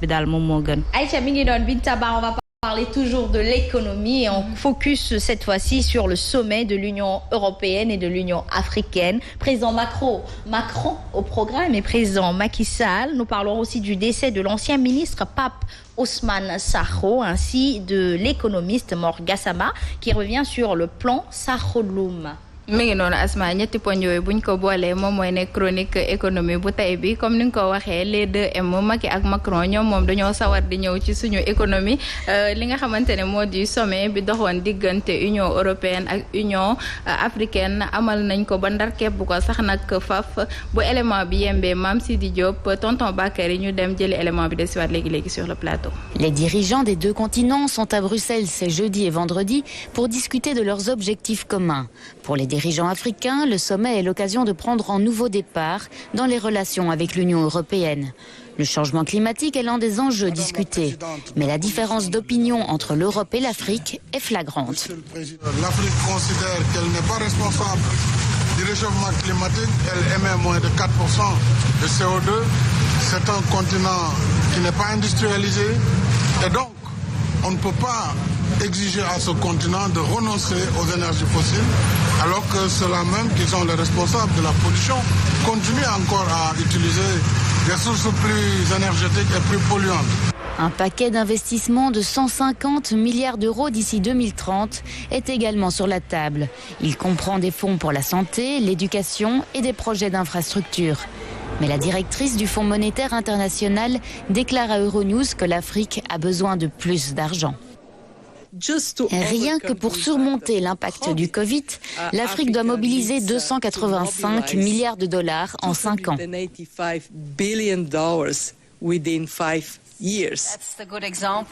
Aïcha mi ngi doon Binta Ba, on va parler toujours de l'économie et on focus cette fois-ci sur le sommet de l'Union européenne et de l'Union africaine. Président Macron au programme et président Macky Sall. Nous parlons aussi du décès de l'ancien ministre Pape Ousmane Sakho ainsi de l'économiste Mor Gassama qui revient sur le plan Sakho-Loum. mi ngi noonu Asma ñetti poñ yooyu buñ ko boolee moom mooy ne chronique économie bu tey bi comme ni nga ko waxee les deux M Macky ak Macron ñoom moom dañoo sawar di ñëw ci suñu économie li nga xamante ne moo di sommet bi doxoon diggante Union européenne ak Union africaine amal nañ ko ba ndar képp ko sax nag faf bu élément bi yembee Mame Sidi Diop tonton Bakary ñu dem jëli élément bi desiwaat léegi sur le plateau. Les dirigeants des deux continents sont à Bruxelles ce jeudi et vendredi pour discuter de leurs objectifs communs. Pour les dirigeants africains, le sommet est l'occasion de prendre un nouveau départ dans les relations avec l'Union européenne. Le changement climatique est l'un des enjeux discutés, mais la différence d'opinion entre l'Europe et l'Afrique est flagrante. L'Afrique considère qu'elle n'est pas responsable du réchauffement climatique, elle émet moins de 4% de CO2. C'est un continent qui n'est pas industrialisé et donc on ne peut pas exiger à ce continent de renoncer aux énergies fossiles alors que ceux-là même qui sont les responsables de la pollution continuent encore à utiliser des sources plus énergétiques et plus polluantes. Un paquet d'investissements de 150 milliards d'euros d'ici 2030 est également sur la table. Il comprend des fonds pour la santé, l'éducation et des projets d'infrastructure. Mais la directrice du Fonds monétaire international déclare à Euronews que l'Afrique a besoin de plus d'argent. Rien que pour surmonter l'impact du Covid, l'Afrique doit mobiliser 285 milliards de dollars en 5 ans.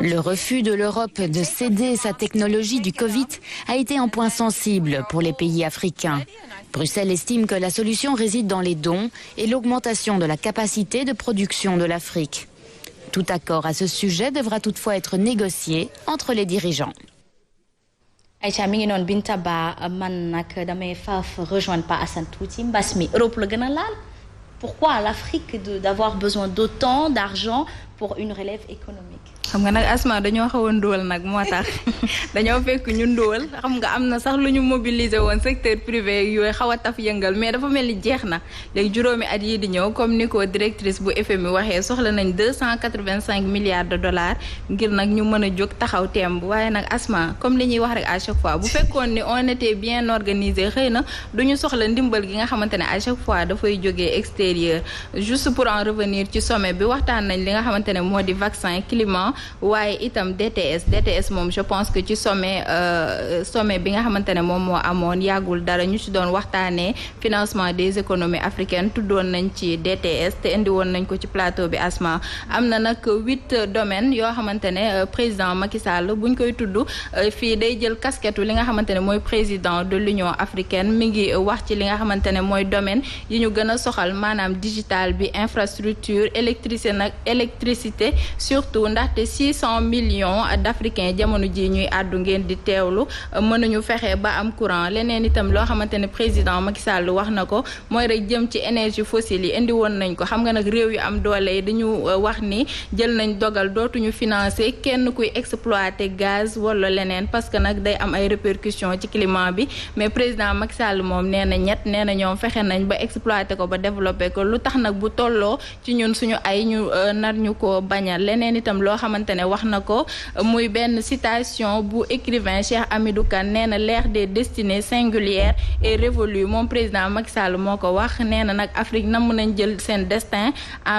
Le refus de l'Europe de céder sa technologie du Covid a été un point sensible pour les pays africains. Bruxelles estime que la solution réside dans les dons et l'augmentation de la capacité de production de l'Afrique. Tout accord à ce sujet devra toutefois être négocié entre les dirigeants. Aïcha mi ngi noon Binta Ba man nag damay faaf rejoindre pas Assane tuuti mbas mi Europe la gën a laal. Pourquoi l'Afrique d'avoir besoin d'autant d'argent pour une relève économique? xam nga nag Asma dañoo xaw a ndóol nag moo tax dañoo fekk ñu ndóol xam nga am na sax lu ñu mobiliser woon secteur privé yooyu xaw a taf yëngal mais dafa mel ni jeex na léegi juróomi at yii di ñëw comme ni ko directrice bu FMI waxee soxla nañ 285 milliards de dollars ngir nag ñu mën a jóg taxaw temb waaye nag Asma comme li ñuy wax rek à chaque fois bu fekkoon ni on était bien organisé xëy na duñu soxla ndimbal gi nga xamante ne à chaque fois dafay jógee extérieur. Juste pour en revenir ci sommet bi waxtaan nañ li nga xamante ne moo di vaccin climat waaye itam DTS moom je pense que ci sommet bi nga xamante ne moom moo amoon yàggul dara ñu ci doon waxtaanee financement des économies africaines tuddoon nañ ci DTS te indi woon nañ ko ci plateau bi Asma am na nag 8 domaines yoo xamante ne président Macky Sall buñ koy tudd fii day jël casquette li nga xamante ne mooy président de l'Union africaine mi ngi wax ci li nga xamante ne mooy domaine yi ñu gën a soxal maanaam digital bi infrastructure électricité surtout ndaxte 600 millions d'Africains jamono ji ñuy àddu ngeen di teewlu mënuñu fexe ba am courant leneen itam loo xamante ne président Macky Sall wax na ko mooy rek jëm ci énergie fossile yi indi woon nañ ko xam nga nag réew yu am doole yi dañu wax ni jël nañ dogal dootuñu financer kenn kuy exploiter gaz wala leneen parce que nag day am ay répercussions ci climat bi mais président Macky Sall moom nee na ñoom fexe nañ ba exploiter ko ba développer ko lu tax nag bu tolloo ci ñun suñu ay ñu nar ñu ko bañal leneen itam loo xamante ne wax na ko muy benn citation bu écrivain Cheikh Hamidou Kane nee na l'ère des destinées singulières et révolues moom président Macky Sall moo ko wax nee na nag Afrique namm nañ jël seen destin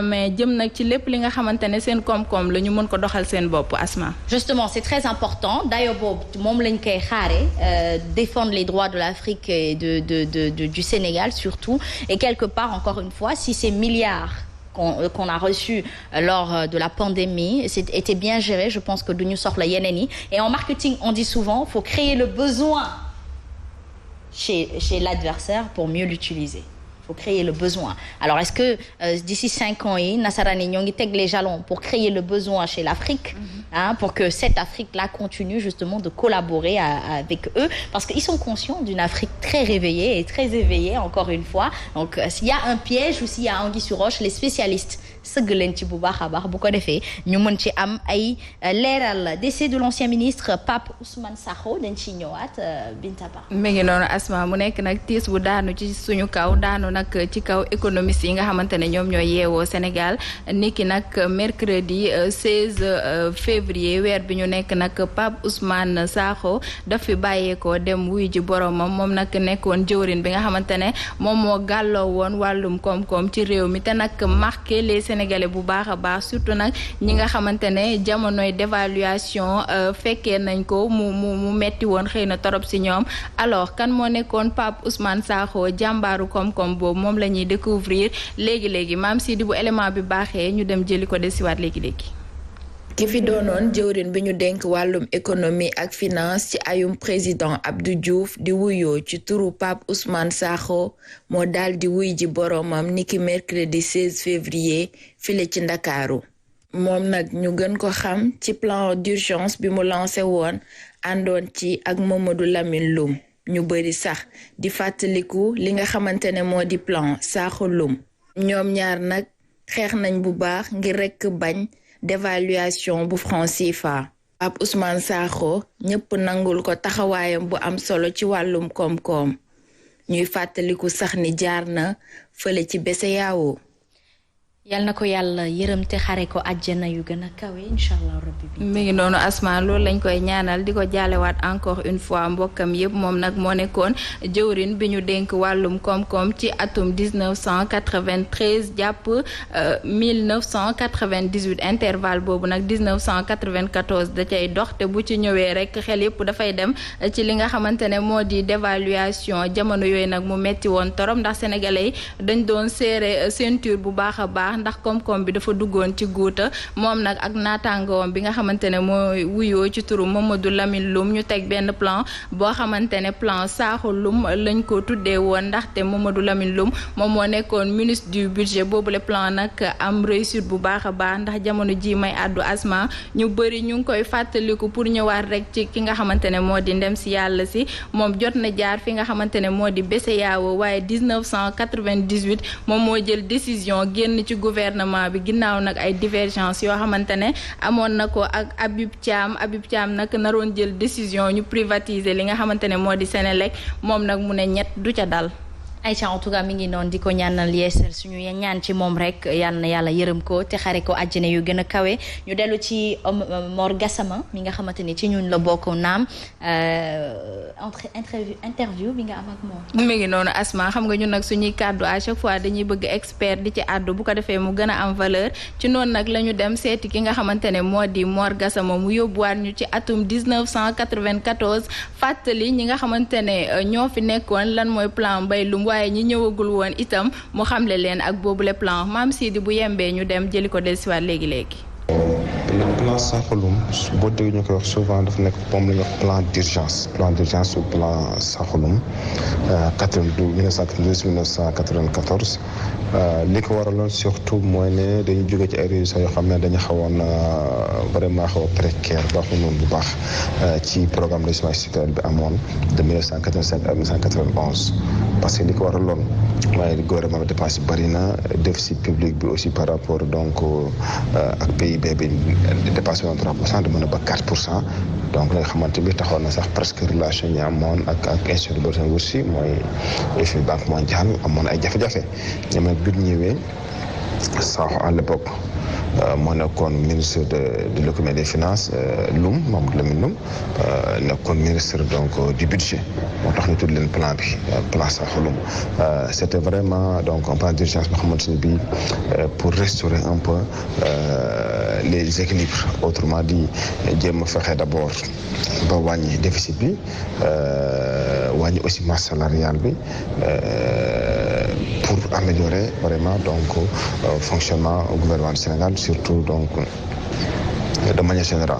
mais jëm nag ci lépp li nga xamante ne seen koom-koom la ñu mën ko doxal seen bopp Asma. Justement, c'est très important d'ailleurs boobu moom lañ koy xaare défendre les droits de l'Afrique et du Sénégal surtout et quelque part encore une fois si ces milliards qu'on a reçu lors de la pandémie était bien géré, je pense que duñu soxla yeneen yi et en marketing on dit souvent faut créer le besoin chez l'adversaire pour mieux l'utiliser. Faut créer le besoin. Alors est-ce que d'ici 5 ans yi nasaraan yi ñoo ngi teg les jalons pour créer le besoin chez l'Afrique pour que cette Afrique-là continue justement de collaborer avec eux parce qu'ils sont conscients d'une Afrique très réveillée et très éveillée encore une fois. Donc s'il y a un piège ou s'il y a anguille sous roche, les spécialistes sëgg leen ci bu baax a baax bu ko defee ñu mën ci am ay leeral. Décès de l'ancien ministre Pape Ousmane Sakho dañ ciy ñëwaat Binta Ba. mi ngi noonu Asma mu nekk nag tiis bu daanu ci suñu kaw daanu nag ci kaw économistes yi nga xamante ne ñoom ñooy yeewoo Sénégal niki nag mercredi 16 février weer bi ñu nekk nag Pape Ousmane Sakho daf fi bàyyeekoo dem wuy ji boromam moom nag nekkoon jëwrin bi nga xamante ne moom moo gàlloo woon wàllum koom-koom ci réew mi te nag marqué les Sénégalais bu baax a baax surtout nag ñi nga xamante ne jamonoy dévaluation fekkee nañ ko mu metti woon xëy na torop si ñoom. Alors kan moo nekkoon Pape Ousmane Sakho jàmbaaru koom-koom boobu moom la ñuy découvrir léegi maam Sidi bu élément bi baaxee ñu dem jëli ko desiwaat léegi. ki fi doonoon jëwrin bi ñu dénk wàllum économie ak finance ci ayum président Abdou Diouf di wuyoo ci turu Pape Ousmane Sakho moo daal di wuy ji boromam niki mercredi 16 février file ci Ndakaaru moom nag ñu gën ko xam ci plan d'urgence bi mu lancé woon àndoon ci ak Mamadou Lamine Loum ñu bari sax di fàttaliku li nga xamante ne moo di plan Sakho Loum ñoom ñaar nag xeex nañ bu baax ngir rekk bañ dévaluation bu franc CFA. Pape Ousmane Sakho ñëpp nangul ko taxawaayam bu am solo ci wàllum koom-koom ñuy fàttaliku sax ni jaar na fële ci BCEAO. yal na ko yàlla yërëm te xare ko àjjana yu gën a kawe incha allah rabbi bi. mi ngi noonu Asma loolu lañ koy ñaanal di ko jaalewaat encore une fois mbokkam yëpp moom nag moo nekkoon jëwrin bi ñu dénk wàllum koom-koom ci atum 1993 jàpp 1998 intervalle boobu nag 1994 da cay dox te bu ci ñëwee rek xel yëpp dafay dem ci li nga xamante ne moo di dévaluation jamono yooyu nag mu metti woon torop ndax sénégalais yi dañ doon serré ceinture bu baax a baax. ndax koom-koom bi dafa duggoon ci guuta moom nag ak naataangoom bi nga xamante ne mooy wuyoo ci turu Mamadou Lamine Loum ñu teg benn plan boo xamante ne plan Sakho Loum lañ ko tuddee woon ndaxte Mamadou Lamine Loum moom moo nekkoon ministre du budget boobu le plan nag am réussite bu baax a baax ndax jamono ji may àddu Asma ñu bëri ñu ngi koy fàttaliku pour ñëwaat rek ci ki nga xamante ne moo di ndem si yàlla si moom jot na jaar fi nga xamante ne moo di BCEAO waaye 1998 moom moo jël décision génn ci gouvernement bi ginnaaw nag ay divergence yoo xamante ne amoon na ko ak Habib Thiam nag naroon jël décision ñu privatiser li nga xamante ne moo di Senelec moom nag mu ne ñett du ca dal. Aïcha en tout cas mi ngi noonu di ko ñaanal yeesal suñu ñaan ci moom rek yal na yàlla yërëm ko te xare ko àjjana yu gën a kawe ñu dellu ci Mor Gassama mi nga xamante ni ci ñun la bokk naam interview bi nga am ak moom. mi ngi noonu Asma xam nga ñun nag suñuy kàddu à chaque fois dañuy bëgg expert di ci àddu bu ko defee mu gën a am valeur ci noonu nag la ñu dem seeti ki nga xamante ne moo di Mor Gassama mu yóbbuwaat ñu ci atum 1994 fàttali ñi nga xamante ne ñoo fi nekkoon lan mooy plan Mbaye Loum waaye ñi ñëwagul woon itam mu xamle leen ak boobule plan maam Sidi bu yembee ñu dem jëli ko dellusiwaat léegi. Le plan Sakho Loum boo déggee ñu koy wax souvent dafa nekk moom la ñuy wax plan d'urgence ou plan Sakho Loum 1992-1994 li ko waraloon surtout mooy ne dañu jóge ci ay résultats yoo xam ne dañu xawoon vraiment xaw a précaire baaxul noonu bu baax ci programme de semence citoyenne bi amoon de 1985 à 1991 parce que li ko waraloon mooy gouvernement bi dépense yi bëri na déficit public bi aussi par rapport donc ak PIB bi dépassé woon 3% de mën a ba 4%. donc la nga xamante bi taxoon na sax presque relation ñi amoon ak institut de Bretton Woods mooy FMI Banque mondiale amoon ay jafe-jafe ñoom nag bi ñu ñëwee Sakho à l'époque moo nekkoon ministre de l'économie et des finances Loum Mamadou Lamine Loum nekkoon ministre donc du budget moo tax ñu tudd leen plan bi plan Sakho Loum c'était vraiment donc un plan d'urgence boo xamante ni bii pour restaurer un peu les équilibres autrement dit jéem a fexe d'abord ba wàññi déficit bi wàññi aussi masse salariale bi pour améliorer vraiment donc fonctionnement au gouvernement du Sénégal surtout donc de manière générale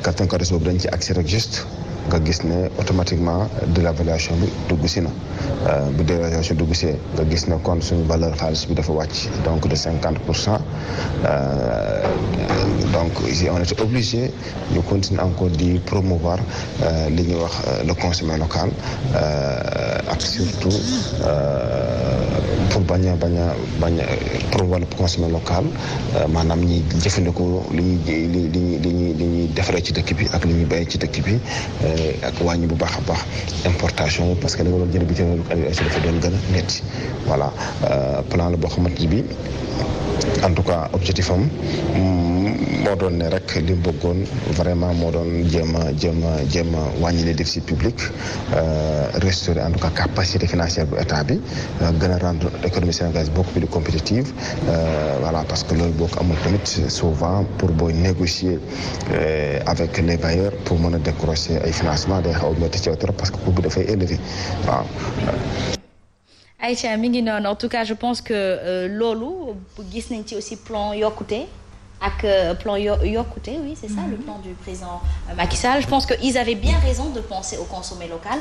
94 boobu dañ ci accès rek juste nga gis ne automatiquement dévaluation bi dugg si na bu dévaluation dugg see nga gis ne kon suñu valeur xaalis bi dafa wàcc donc de 50%. Donc ici on était obligé de continuer encore di promouvoir li ñuy wax le consommé local ak surtout pour bañ a promouvoir le consommé local maanaam ñi jëfandikoo li ñuy defaree ci dëkk bi ak li ñuy béy ci dëkk bi ak wàññi bu baax a baax importation parce que li nga doon jënd bi ci dafa doon gën a métti voilà plan la boo xamante bi en tout cas objectif am moo doon ne rek li mu bëggoon vraiment moo doon jéem a wàññi les déficits publics restaurer en tout cas capacité financière bu état bi gën a rendre l'économie sénégalaise beaucoup plus compétitive voilà parce que loolu boo ko amul tamit souvent pour booy négocier avec les bailleurs pour mën a décrocher ay financement day xaw a métti ci trop parce que coût bi dafay élevé waaw. Aïcha mi ngi noonu en tout cas je pense que loolu gis nañ ci aussi plan yokkute ak plan yokkute oui c'est ça le plan du président Macky Sall je pense que ils avaient bien raison de penser au consommé local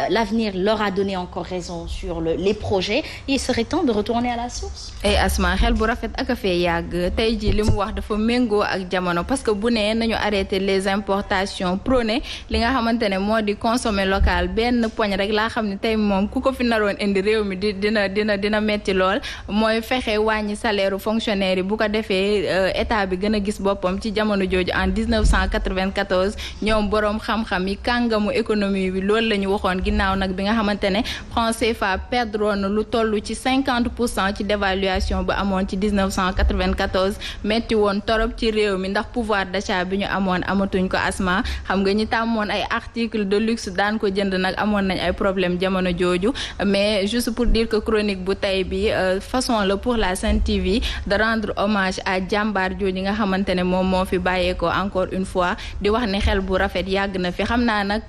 l'avenir leur a donné encore raison sur les projets il serait temps de retourner à la source. et Asma xel bu rafet ak a fee yàgg tey jii li mu wax dafa méngoo ak jamono parce que bu nee nañu arrêter les importations prôné li nga xamante ne moo di consommé local benn poñ rek laa xam ne tey moom ku ko fi naroon indi réew mi dina metti lool mooy fexe wàññi salaire fonctionnaire yi bu ko defee état bi gën a gis boppam ci jamono jooju en 1994 ñoom boroom xam-xam yi kàngamu économie bi loolu la ñu waxoon ginnaaw nag bi nga xamante ne franc CFA perdroon lu toll ci 50% ci dévaluation bu amoon ci 1994 metti woon torop ci réew mi ndax pouvoir d'achat bi ñu amoon amatuñ ko Asma xam nga ñi tàmmoon ay articles de luxe daan ko jënd nag amoon nañ ay problème jamono jooju mais juste pour dire que chronique bu tey bi façon la pour la Sen TV de rendre hommage à jàmbaar jooju nga xamante ne moom moo fi bàyyeekoo encore une fois di wax ne xel bu rafet yàgg na fi xam naa nag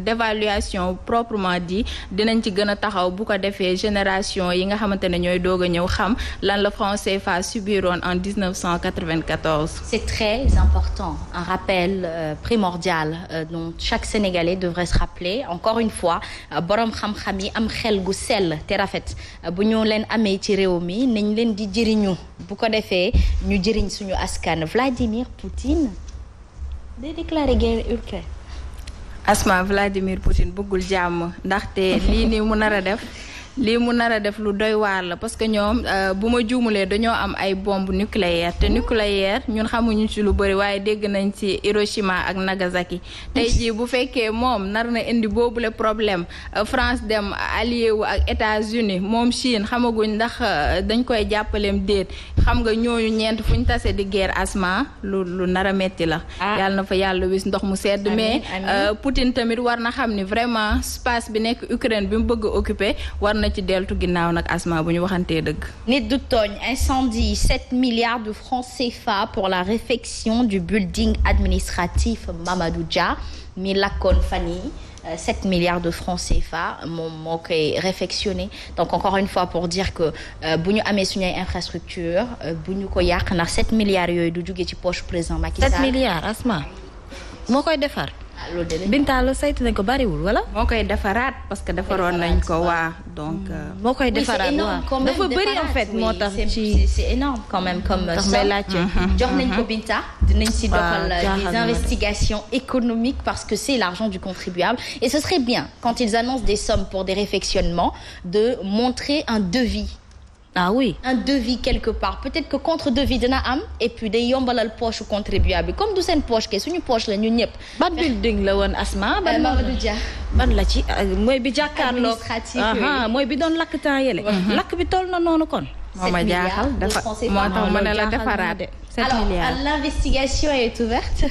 d'évaluation proprement dit dinañ ci gën a taxaw bu ko defee génération yi nga xamante ne ñooy doog a ñëw xam lan la franc CFA subiroon en 1994. C'est très important un rappel primordial dont chaque Sénégalais devrait se rappeler encore une fois borom xam-xam yi am xel gu sell te rafet bu ñu leen amee ci réew mi nañ leen di jëriñu bu ko defee ñu jëriñ suñu askan Vladimir Poutine day déclarer guerre Ukraine. Asma Vladimir Poutine bëggul jàmm ndaxte lii nii mu nar a def lu doy waar la parce que ñoom bu ma juumulee dañoo am ay bombe nucléaire te nucléaire ñun xamuñu ci lu bëri waaye dégg nañ ci Hiroshima ak Nagasaki tey jii bu fekkee moom nar na indi boobule problème France dem allié wu ak États-Unis moom Chine xamaguñ ndax dañ koy jàppaleem déet xam nga ñooñu ñeent fu ñu tase di guerre Asma lu nar a metti la yàlla na fa yàlla wis ndox mu sedd mais Poutine tamit war na xam ni vraiment espace bi nekk Ukraine bi mu bëgg a occuper war na ci deltu ginnaaw nag Asma bu ñu waxantee dëgg. Nit du tooñ incendie 7 milliards de francs CFA pour la réfection du building administratif Mamadou Dia mi lakkoon fan yi 7 milliards de francs CFA moom moo koy réfectionné donc encore une fois pour dire que bu ñu amee suñu ay infrastructure bu ñu ko yàq ndax 7 milliards yooyu du jóge ci poche président Macky Sall. 7 milliards Asma moo koy defar. Binta lu saytu nañ ko bariwul wala. moo koy defaraat parce que defaroon nañ ko waa donc. moo koy defaraat waa dafa bëri en fait moo tax ci c'est énorme quand même comme ça jox nañ ko Binta dinañ si doxal des investigations économiques parce que c'est l'argent du contribuable et ce serait bien quand ils annoncent des sommes pour des réfectionnements de montrer un devis. Ah oui, un devis quelque part peut-être que contre-devis dina am et puis day yombalal poche contribuable comme du seen poche ke suñu poche la ñun ñëpp. ban building la woon Asma. Mamadou Dia. ban la ci mooy bi jàkkaarloo. administratif mooy bi doon lakk temps yële. lakk bi toll na noonu kon. 7 milliards moo tax ma ne la defaraat. Alors l'investigation est ouverte.